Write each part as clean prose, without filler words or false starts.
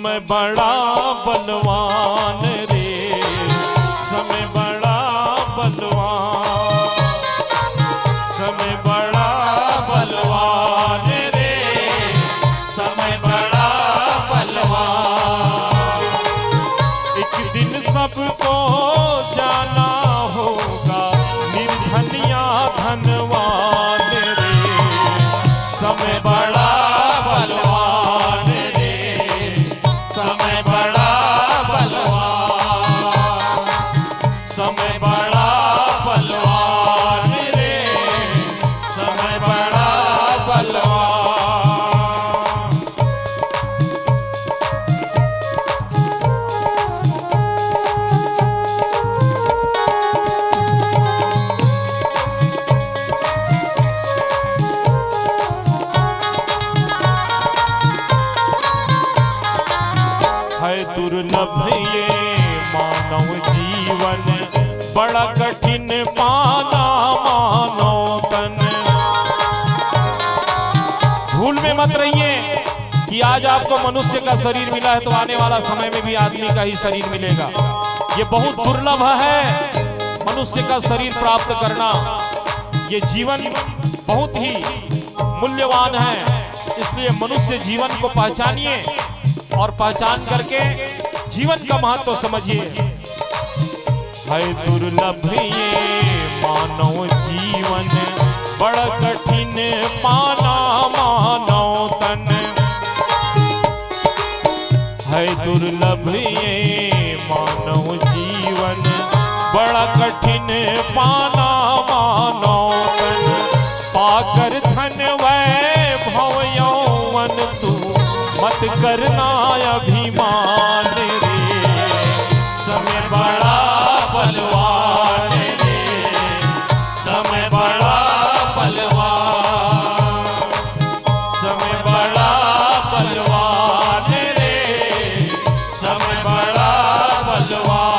समय बड़ा बलवान रे, समय बड़ा बलवान, समय बड़ा बलवान रे, समय बड़ा बलवान। एक दिन सबको जाना होगा, निर्धन या धनवान रे, समय बड़ा बलवान रे, समय बड़ा बलवान, समय बड़ा बलवान रे, समय बड़ा बलवान। है दुर्लभ ये मानव जीवन, बड़ा कठिन पाना मानव तन। भूल में मत रहिए कि आज आपको मनुष्य का शरीर मिला है तो आने वाला समय में भी आदमी का ही शरीर मिलेगा। ये बहुत दुर्लभ है मनुष्य का शरीर प्राप्त करना। ये जीवन बहुत ही मूल्यवान है, इसलिए मनुष्य जीवन को पहचानिए और पहचान करके जीवन का महत्व समझिए। है दुर्लभ ये मानव जीवन, बड़ा कठिन पाना मानव तन। है दुर्लभ ये मानव जीवन, बड़ा कठिन पाना मानव तन। पाकर धन वैभव यौवन तू मत करना अभिमान रे, समय बड़ा बलवान रे, समय बड़ा बलवान, समय बड़ा बलवान रे, समय बड़ा बलवान।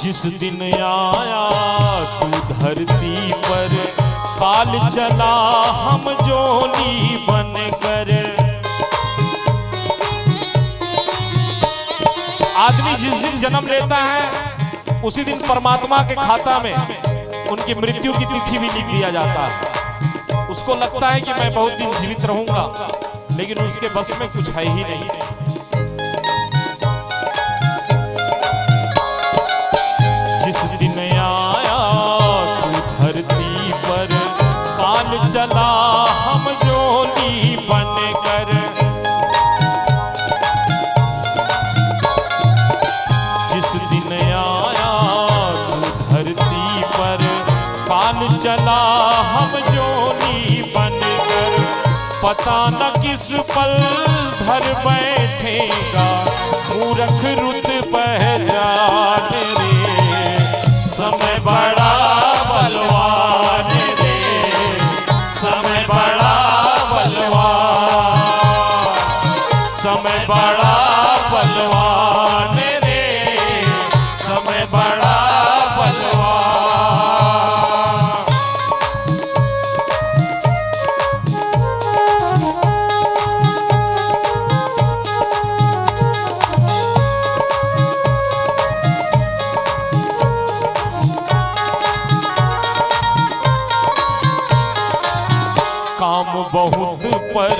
जिस दिन आया तू धरती पर, काल चला हम जोली बनकर। आदमी जिस दिन जन्म लेता है उसी दिन परमात्मा के खाता में उनकी मृत्यु की तिथि भी लिख दिया जाता है। उसको लगता है कि मैं बहुत दिन जीवित रहूंगा, लेकिन उसके बस में कुछ है ही नहीं। जिस दिन आया तू धरती पर, काल चला हम जोली बनकर। जिस दिन आया तू धरती पर, काल चला हम जोली बनकर। पता न किस पल धर बैठेगा मूर्ख रुत पहचान रे, समय बड़ा बलवान रे, समय बड़ा बलवान, समय बड़ा बलवान रे, समय बड़ा बलवान। काम बहुत पर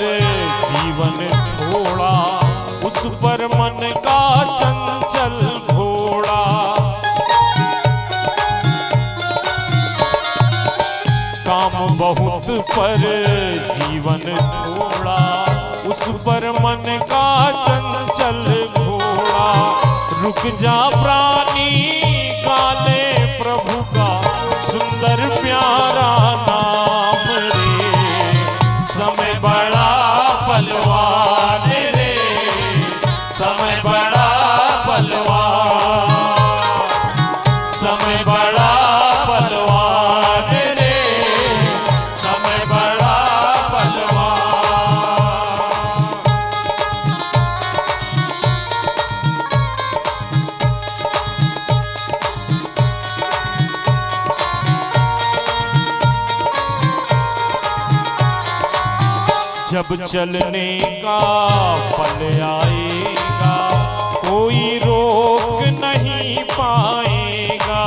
जीवन थोड़ा, उस पर मन का चंचल घोड़ा। काम बहुत पर जीवन थोड़ा, उस पर मन का चंचल घोड़ा। रुक जा प्राणी काले प्रभु का सुंदर प्यारा नाम रे, समय बड़ा बलवान रे, समय बड़ा बलवान, समय बड़ा बलवान रे, समय बड़ा बलवान। जब चलने का पल आएगा कोई रोक नहीं पाएगा।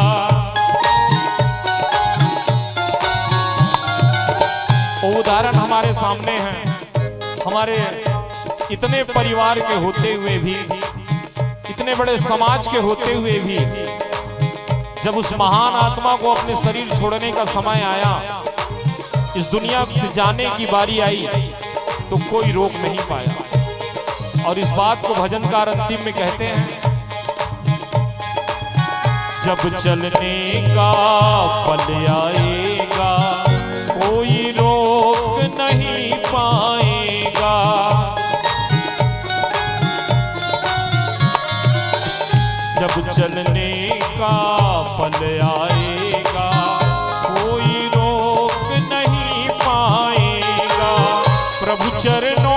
वो उदाहरण हमारे सामने हैं। हमारे इतने परिवार के होते हुए भी, इतने बड़े समाज के होते हुए भी, जब उस महान आत्मा को अपने शरीर छोड़ने का समय आया, इस दुनिया से जाने की बारी आई, तो कोई रोक नहीं पाया। और इस बात को भजनकार अंतिम में कहते हैं, जब चलने का पल आएगा कोई रोक नहीं पाएगा। जब चलने का पल आएगा कोई रोक नहीं पाएगा। प्रभु चरणों